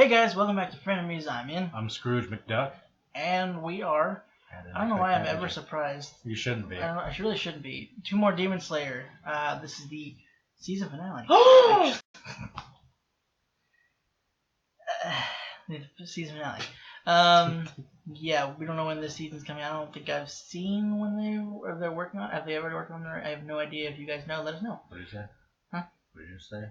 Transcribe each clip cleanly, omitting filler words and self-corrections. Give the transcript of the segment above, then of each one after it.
Hey guys, welcome back to Muzan. I'm Scrooge McDuck. And we are... I don't know why I'm ever surprised. You shouldn't be. I really shouldn't be. 2 more Demon Slayer. This is the season finale. The season finale. Yeah, we don't know when this season's coming out. I don't think I've seen when they're working on it. Have they ever worked on it? I have no idea. If you guys know, let us know. What did you say? Huh? What did you say?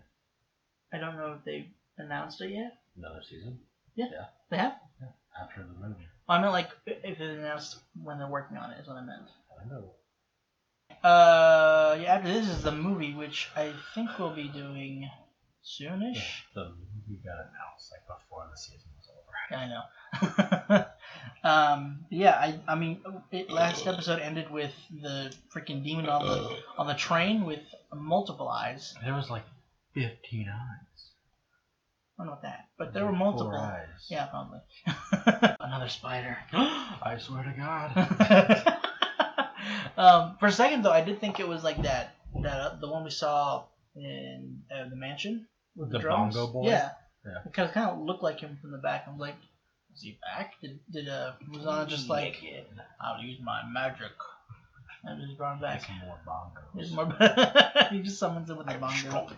I don't know if they've announced it yet. Another season? Yeah. They have? Yeah. After the movie. Well, I meant like if it announced when they're working on it is what I meant. I know. Yeah, after this is the movie, which I think we'll be doing soonish. The movie got announced like before the season was over. Yeah, I know. Yeah, I mean, last episode ended with the freaking demon on the train with multiple eyes. There was like 15 eyes. I don't know what that, but there were multiple 4 eyes. Yeah, probably. Another spider. I swear to God. For a second though, I did think it was like that the one we saw in the mansion with the drums. Bongo boy. Yeah. It kind of looked like him from the back. I was like, is he back? Did Muzan just like, I'll use my magic and just brought him back? Some more bongos. There's more. He just summons him with the bongo.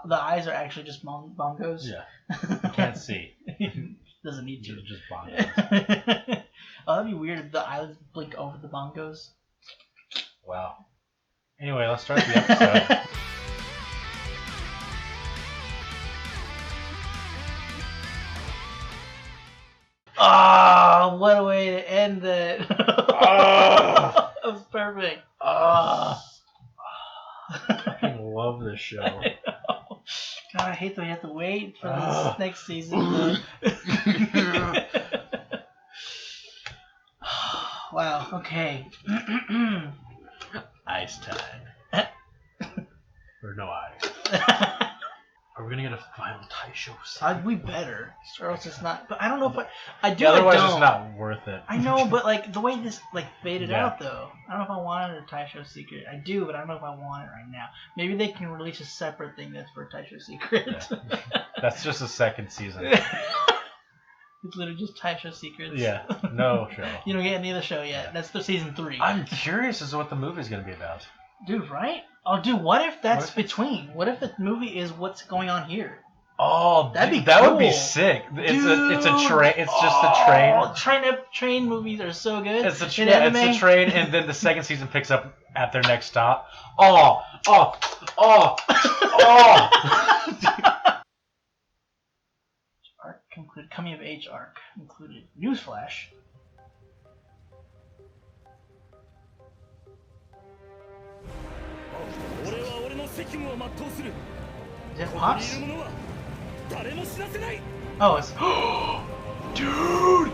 The eyes are actually just bongos. Yeah. You can't see. Doesn't need to. They're just bongos. Oh, that'd be weird if the eyelids blink over the bongos. Wow. Anyway, let's start the episode. Oh, what a way to end it. That was perfect. I love this show. God, I hate that we have to wait for this next season. Wow, okay. Ice time. Or no ice. Are we gonna get a final Taisho scene? We better, or else it's not. But I don't know if I do. Otherwise, I don't. It's not worth it. I know, but like the way this faded out though, I don't know if I wanted a Taisho secret. I do, but I don't know if I want it right now. Maybe they can release a separate thing that's for Taisho secret. Yeah. That's just the second season. It's literally just Taisho secrets. Yeah, no show. You don't get any of the show yet. Yeah. That's for season 3. I'm curious as to what the movie's gonna be about. Dude, right? Oh, dude, what if that's between? What if the movie is what's going on here? Oh, that'd be that cool. would be sick. It's a train. It's just a train. Train movies are so good. It's a train, and then the second season picks up at their next stop. Oh. Arc concluded. Coming of age arc included. Newsflash. Is that Pops? Oh, it's... Dude!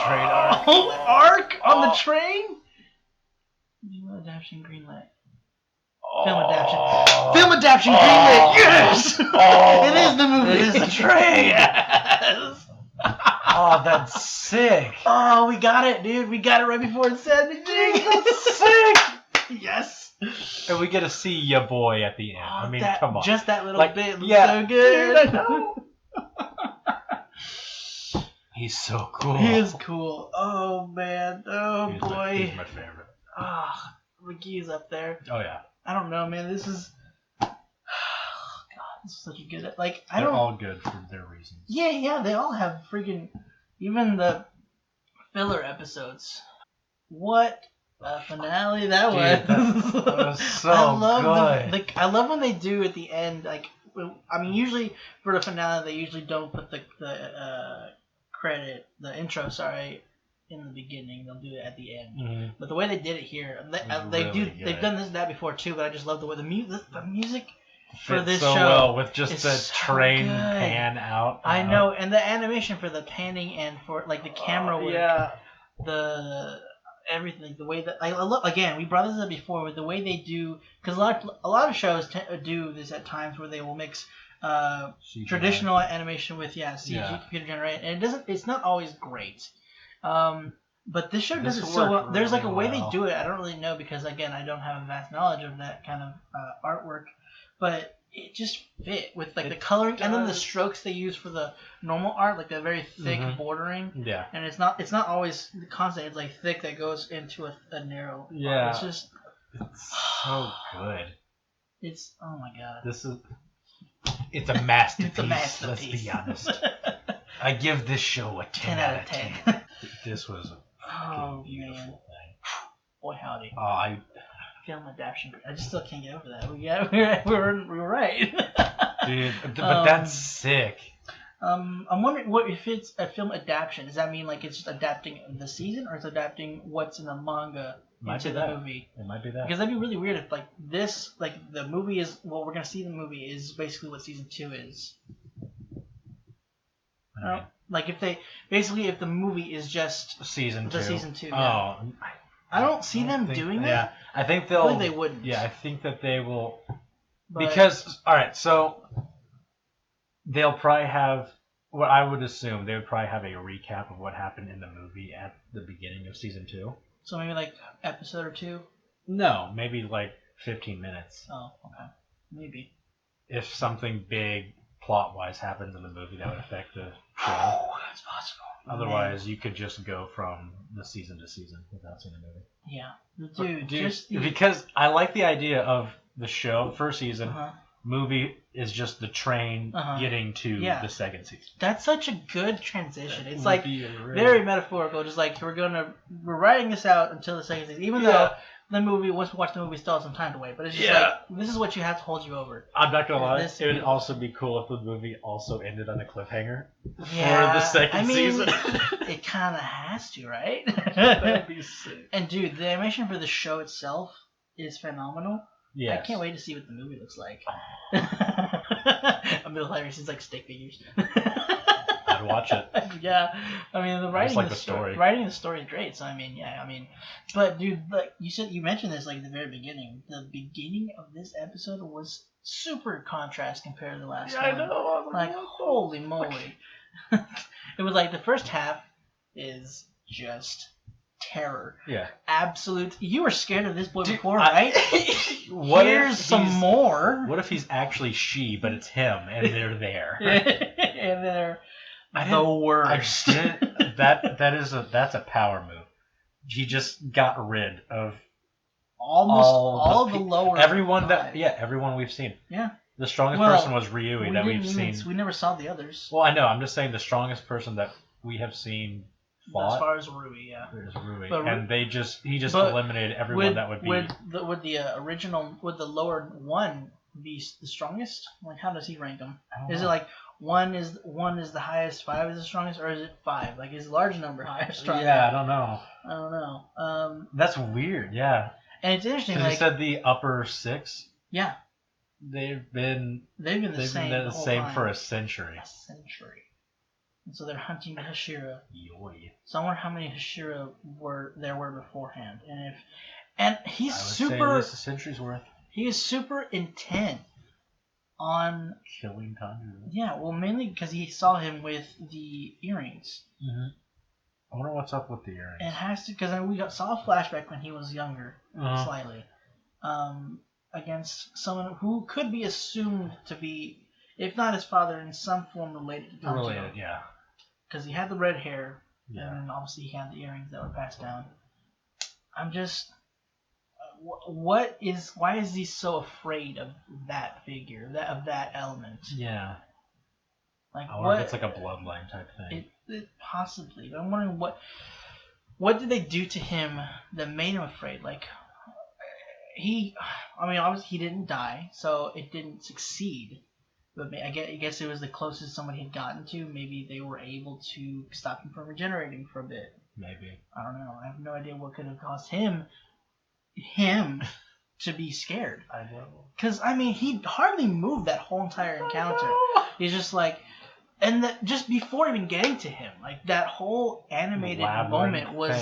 Train arc. Arc on the train? Film adaptation greenlit. Film adaptation greenlit. Yes! It is the movie. It is the train. Yes. Oh, that's sick. Oh, we got it, dude. We got it right before it said anything. That's sick. Yes. And we get to see ya boy at the end. I mean, come on. Just that little bit looks so good. Dude, I know. He's so cool. He is cool. Oh, man. Oh, boy. He's my favorite. Ah, McGee's up there. Oh, yeah. I don't know, man. This is... God, this is such a good... They're all good for their reasons. Yeah, they all have freaking... Even the filler episodes. What a finale that was. That was so good. I love when they do at the end, usually for the finale, they usually don't put the credit, the intro, in the beginning. They'll do it at the end. Mm-hmm. But the way they did it here, they've done that before too. But I just love the way the music for this show well with just the train pan out. I know, and the animation for the panning and for the camera work, the everything, the way that I love. Again, we brought this up before with the way they do, because a lot of shows do this at times where they will mix traditional animation with CG computer generated, and it's not always great. But this show does it so well. There's like a way they do it. I don't really know because again, I don't have a vast knowledge of that kind of artwork, but it just fit with like the coloring and then the strokes they use for the normal art, like the very thick bordering. Yeah. And it's not always constant. It's like thick that goes into a narrow. Yeah. It's just. It's so good. It's oh my god. It's a masterpiece. It's a masterpiece. Let's be honest. I give this show a 10 out of 10. This was a beautiful thing. Boy howdy. Film adaptation. I just still can't get over that. We were right. Dude, but that's sick. I'm wondering what if it's a film adaptation. Does that mean like it's just adapting the season, or it's adapting what's in the manga into the movie? It might be that. Because that'd be really weird if like this, like the movie is what we're gonna see in the movie is basically what season 2 is. Like if the movie is just season 2. The season 2. Oh. Yeah. I don't see them doing that. Yeah, I think they'll. Like they wouldn't. Yeah, I think that they will. But, because all right, so they'll probably have what I would assume they would probably have a recap of what happened in the movie at the beginning of season 2. So maybe like episode or 2. No, maybe like 15 minutes. Oh, okay, maybe. If something big plot-wise happens in the movie that would affect the show. Oh, that's possible. Otherwise, you could just go from the season to season without seeing the movie. Yeah, dude, because I like the idea of the show, first season, movie is just the train getting to the second season. That's such a good transition. It's like very metaphorical. Just like we're writing this out until the second season, even though the movie, once we watch the movie, still have some time to wait. But it's just like this is what you have to hold you over. I'm not gonna lie. It would also be cool if the movie also ended on a cliffhanger for the second season. It kind of has to, right? That'd be sick. And dude, the animation for the show itself is phenomenal. Yeah. I can't wait to see what the movie looks like. I'm hilarious. It's like stick figures. I'd watch it. Yeah, I mean the writing, like the story. Writing the story is great. So but dude, like you mentioned this like at the very beginning. The beginning of this episode was super contrast compared to the last one. I know. Like holy moly, it was like the first half is just terror. Yeah. Absolute. You were scared of this boy before, right? Here's some more. What if he's actually she, but it's him, and they're there? And they're the worst. That's a power move. He just got rid of all the lower everyone we've seen. Yeah. The strongest person was Ryui that we've seen. We never saw the others. Well, I know. I'm just saying the strongest person that we have seen fought. As far as Rui, yeah. There's Rui, and he just eliminated everyone that would be. Would the lower one be the strongest? Like, how does he rank them? Is it like one is the highest, 5 is the strongest, or is it 5? Like, is large number higher, stronger? Yeah, I don't know. That's weird. Yeah. And it's interesting. Like, you said the upper 6. Yeah. They've been the same for a century. And so they're hunting the Hashira. Yoy. So I wonder how many Hashira there were beforehand, and he's super. Say at least a century's worth. He is super intent on killing Tanjiro. Yeah, well, mainly because he saw him with the earrings. Mm-hmm. I wonder what's up with the earrings. It has to, because saw a flashback when he was younger, slightly, against someone who could be assumed to be, if not his father, in some form related to Tanjiro. Related, yeah. Because he had the red hair, and obviously he had the earrings that were passed down. I'm just, why is he so afraid of that figure, of that element? Yeah. Like, I wonder if it's like a bloodline type thing. It possibly, but I'm wondering what did they do to him that made him afraid? Like, obviously he didn't die, so it didn't succeed. But I guess it was the closest somebody had gotten to. Maybe they were able to stop him from regenerating for a bit. Maybe. I don't know. I have no idea what could have caused him to be scared. I know. Because, he hardly moved that whole entire encounter. He's just like... And just before even getting to him, like, that whole animated moment was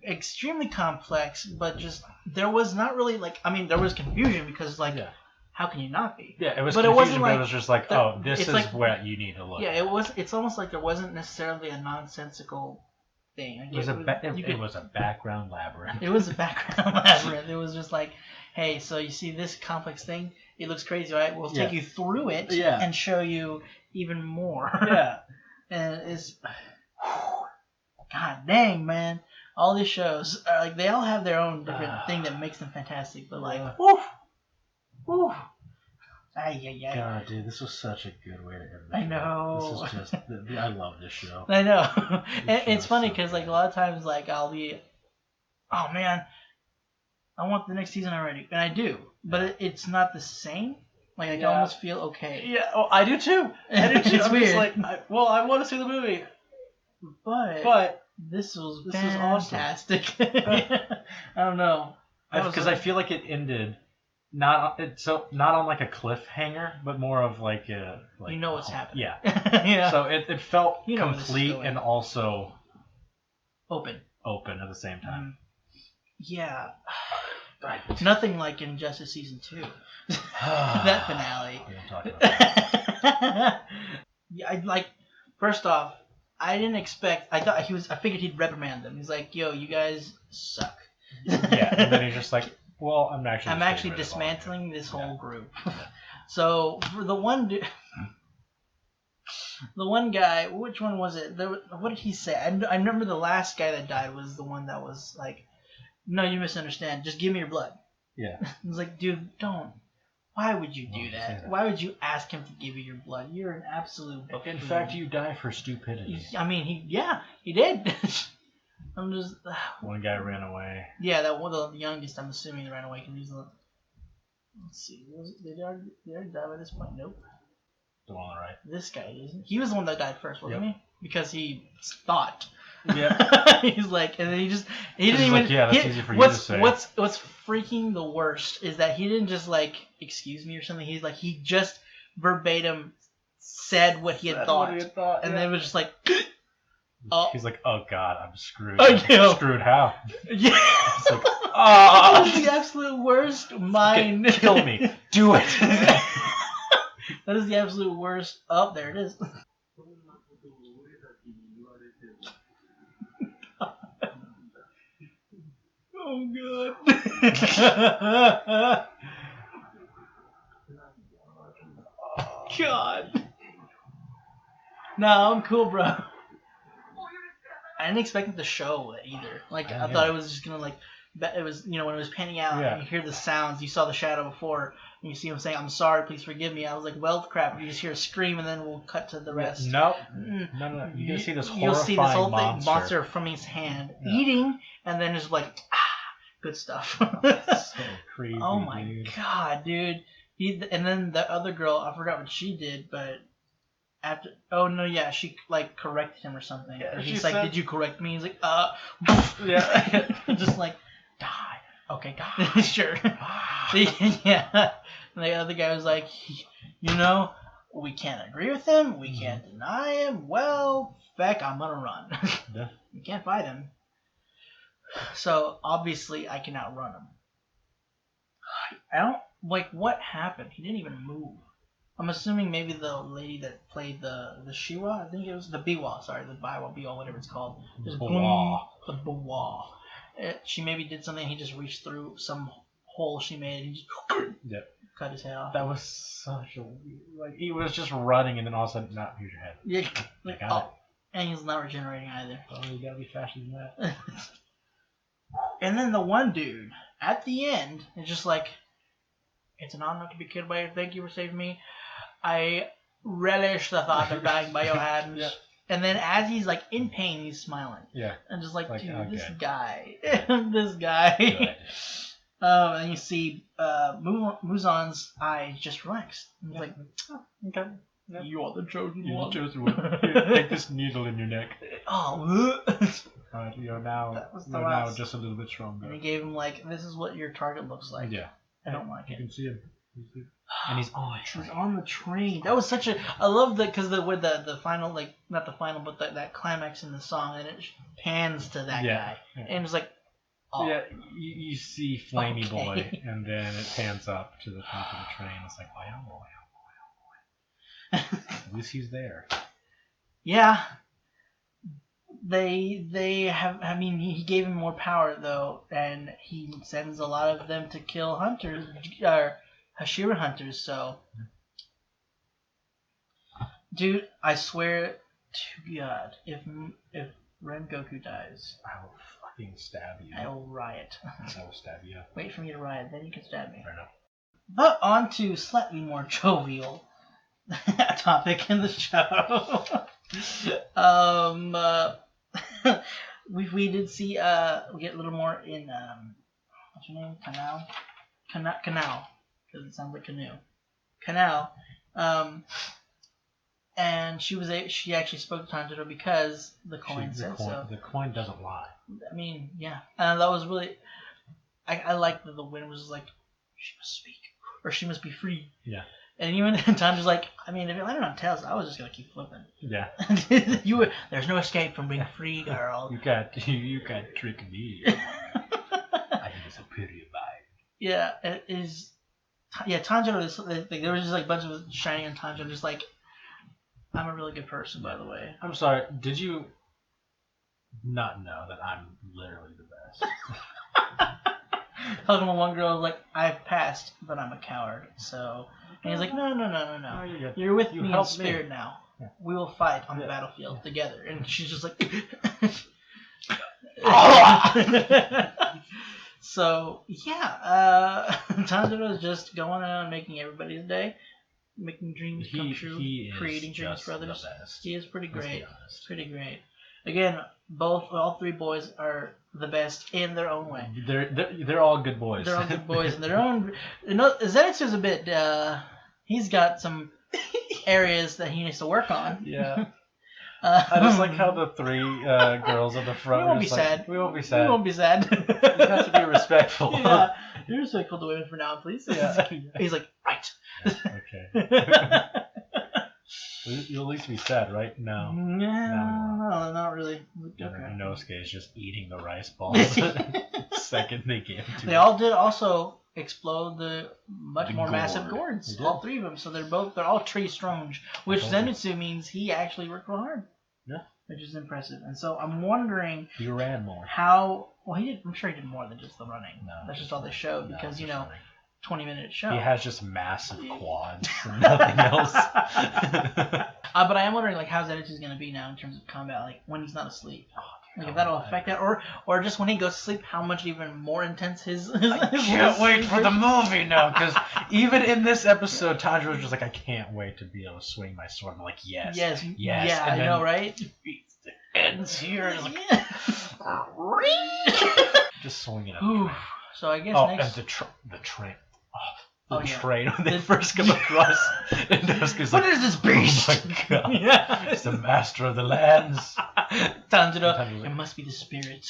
extremely complex, but just... There was not really, like... there was confusion because, like... Yeah. How can you not be? Yeah, it was confusion, but it was just like, this is where you need to look. Yeah, it's almost like there wasn't necessarily a nonsensical thing. Like, it was a background labyrinth. It was a background labyrinth. It was just like, hey, so you see this complex thing? It looks crazy, right? We'll take you through it and show you even more. Yeah. And it's, god dang, man. All these shows are like, they all have their own different thing that makes them fantastic. But like, woof, woof. God, dude, this was such a good way to end the I show. know. This is just, I love this show. I know. And it's funny because like a lot of times like I'll be, oh man, I want the next season already, and I do, but it's not the same. Like I can almost feel okay. Yeah, oh, I do too. I do too. It's I'm weird. just like, I want to see the movie, but this was fantastic. Awesome. I don't know, because I feel like it ended. Not on like a cliffhanger, but more of like a you know what's happening. Yeah. Yeah. So it felt complete and also open at the same time. Yeah. Nothing like Injustice Season 2. That finale. We don't talk about that. Yeah, first off, I didn't expect. I figured he'd reprimand them. He's like, "Yo, you guys suck." Yeah, and then he's just like, well, I'm actually dismantling this whole group. So for the one guy, which one was it? What did he say? I remember the last guy that died was the one that was like, "No, you misunderstand. Just give me your blood." Yeah. I was like, dude, don't. Why would you do that? Why would you ask him to give you your blood? You're an absolute buffoon. In fact, you die for stupidity. I mean, he did. I'm just. One guy ran away. Yeah, that one, the youngest. I'm assuming ran away because he's the. Let's see. Did they already die by this point? Nope. The one on the right. This guy isn't. He was the one that died first, wasn't he? Because he thought. Yeah. He's like, and then he didn't even. Like, yeah, that's easy for you to say. What's freaking the worst is that he didn't just like excuse me or something. He's like, he just verbatim said what he had thought, and then it was just like. He's like, oh god, I'm screwed. Screwed how? Yeah. It's like, that's the absolute worst. Mine. Kill me. Do it. That is the absolute worst. Oh, there it is. Oh god. God. No, I'm cool, bro. I didn't expect it to show either. Like I thought it was just gonna like, it was when it was panning out and you hear the sounds. You saw the shadow before, and you see him saying, "I'm sorry, please forgive me." I was like, "Well, crap!" You just hear a scream, and then we'll cut to the rest. No. You're gonna see this horrifying whole monster from his hand eating, and then just like good stuff. So creepy. Oh my god, dude! And then the other girl, I forgot what she did, but. After, she like corrected him or something. Yeah, he's like, "Did you correct me?" He's like, yeah, just like, die. Okay, die. Sure. Yeah. And the other guy was like, we can't agree with him. We can't deny him. Well, feck, I'm gonna run. Yeah. You can't fight him. So obviously, I can outrun him. I don't like what happened. He didn't even move. I'm assuming maybe the lady that played the Shiwa, I think it was the Biwa, sorry, the Biwa, whatever it's called. Just boom, the Biwa. She maybe did something, he just reached through some hole she made and just cut his head off. That was such a weird, he was just running and then all of a sudden, no, here's your head. Yeah. Got it. And he's not regenerating either. Oh, you gotta be faster than that. And then the one dude, at the end, is just like, "It's an honor to be killed by you. Thank you for saving me. I relish the thought of dying by your hands." Yeah. And then as he's like in pain, he's smiling. Yeah. And just like dude, okay. This guy. Good. And you see Muzan's eyes just relax. He's like, "Oh, okay. Yeah. You are the chosen one. You're the chosen one. Here, take this needle in your neck. Oh. Alright, you're now just a little bit stronger." And he gave him like, "This is what your target looks like." Yeah. I don't like it. You can see him. And he's on the train. He's on the train. That was such a. I love that because with the final, like not the final, but that climax in the song, and it pans to that guy, and it's like, oh. Yeah, you see Flamey Boy, and then it pans up to the top of the train. It's like, oh boy. At least he's there. Yeah. they have. I mean, he gave him more power though, and he sends a lot of them to kill hunters, Hashira hunters. So, dude, I swear to God, if Rengoku dies, I will fucking stab you. I will riot. I will stab you. Wait for me to riot, then you can stab me. Fair enough. But on to slightly more jovial topic in the show. We did see we get a little more in what's her name? Canal, because it sounds like Canal. And she actually spoke to Tanjiro because the coin said so. The coin doesn't lie. I mean, yeah, and that was really. I like that the wind was like, she must speak or she must be free. Yeah. And even Tanjiro's like, I mean, if it landed on tails, I was just gonna keep flipping. Yeah. There's no escape from being free, girl. You can't trick me. I am a superior mind. Yeah, it is. Yeah, Tanjiro is like, there was just like a bunch of shining on Tanjiro, just like, I'm a really good person, by the way. I'm sorry. Did you not know that I'm literally the best? Talking to one girl, like, I've passed, but I'm a coward. So, and he's like, no. You're with me in spirit now. Yeah. We will fight on the battlefield together. And she's just like, so yeah, Tanjiro is just going on making everybody's day, making dreams come true, creating dreams for others. He is pretty great. Pretty great. Again, all three boys are the best in their own way. They're all good boys. They're all good boys in their own. You know, Zenitsu's a bit. He's got some areas that he needs to work on. Yeah. I just like how the three girls at the front. We won't be sad. We won't be sad. We won't be sad. You have to be respectful. Yeah. You're respectful to women for now, please. Yeah. He's like, right. Yeah, okay. You'll at least be sad, right? No. No, not really. Okay. Inosuke is just eating the rice balls second they gave to They all did also explode the much more massive gourds. All three of them. So they're all tree strong, which Zenitsu means he actually worked real hard. Yeah. Which is impressive. And so I'm wondering he ran more. Well, he did. I'm sure he did more than just the running. No, that's just all they showed because 20-minute show. He has just massive quads and nothing else. But I am wondering like how Zenitsu's gonna be now in terms of combat, like when he's not asleep. Like if that'll affect that, or just when he goes to sleep, how much even more intense his I can't wait for the movie now, because even in this episode, Tanjiro's just like, I can't wait to be able to swing my sword. I'm like, yes. Yeah, I know, right? It ends here. And like, just swinging it. So I guess next. And the train. The train when they first come across. What is this beast? Oh my god. Yeah. It's the master of the lands. Tanjiro, it must be the spirit.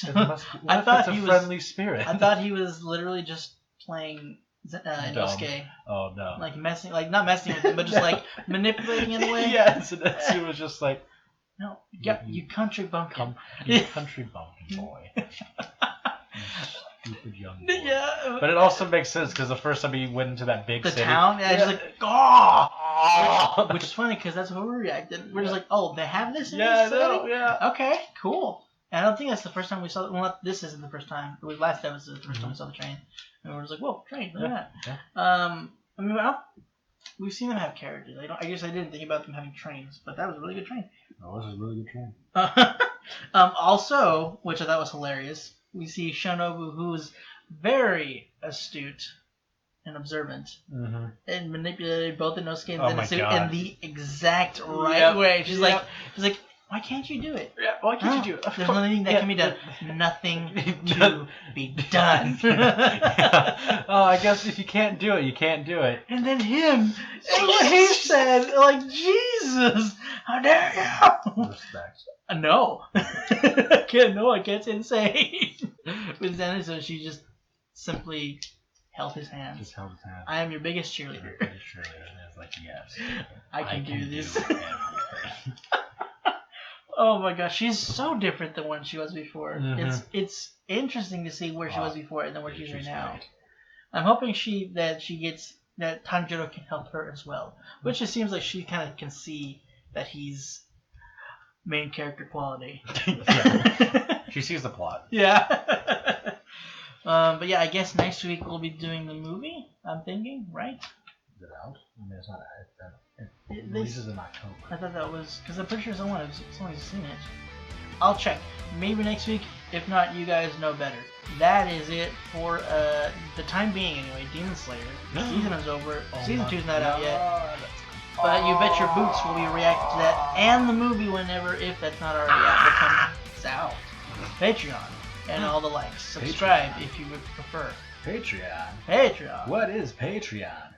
I thought he was a friendly spirit. I thought he was literally just playing Inosuke. Oh no. Like not messing with him, but just like manipulating in a way. Yeah, so he was just like, no, you country bumpkin. You country bumpkin boy. Stupid young boy. Yeah. But it also makes sense because the first time he went into that big city. The town? Yeah, just like, oh! Which is funny because that's how we reacted. We're just like, oh, they have this in this city? Yeah. Okay, cool. And I don't think that's the first time we saw it. Well, this isn't the first time. It was last episode, the first time we saw the train. And we're just like, whoa, train, look at that. Yeah. I mean, we've seen them have carriages. I guess I didn't think about them having trains, but that was a really good train. That was a really good train. Also, which I thought was hilarious, we see Shinobu, who's very astute and observant, and manipulated both Inosuke and Zenitsu in the exact right way. She's like, why can't you do it? Yeah, why can't you do it? There's nothing that can be done. Nothing to be done. Oh, I guess if you can't do it, you can't do it. And then him, and what he said, like, Jesus, how dare you? Respect. No. I can't say insane. With Zenitsu, she just simply held his hand. Just held his hand. I am your biggest cheerleader. And it's like, yes. I can do this. Oh my gosh, she's so different than when she was before. It's interesting to see where she was before and then where she's right now. Great. I'm hoping that Tanjiro can help her as well. Which it seems like she kind of can see that he's main character quality. Yeah. She sees the plot. Yeah. But yeah, I guess next week we'll be doing the movie. I'm thinking, right? Is it out? I mean, it's not. It releases in October. I thought that was because I'm pretty sure someone's seen it. I'll check. Maybe next week. If not, you guys know better. That is it for the time being, anyway. Demon Slayer. The season is over. Season 2's not out yet. But you bet your boots will be reacting to that and the movie whenever, if that's not already out, will come out. Patreon and all the likes. Subscribe if you would prefer. Patreon. Patreon. What is Patreon?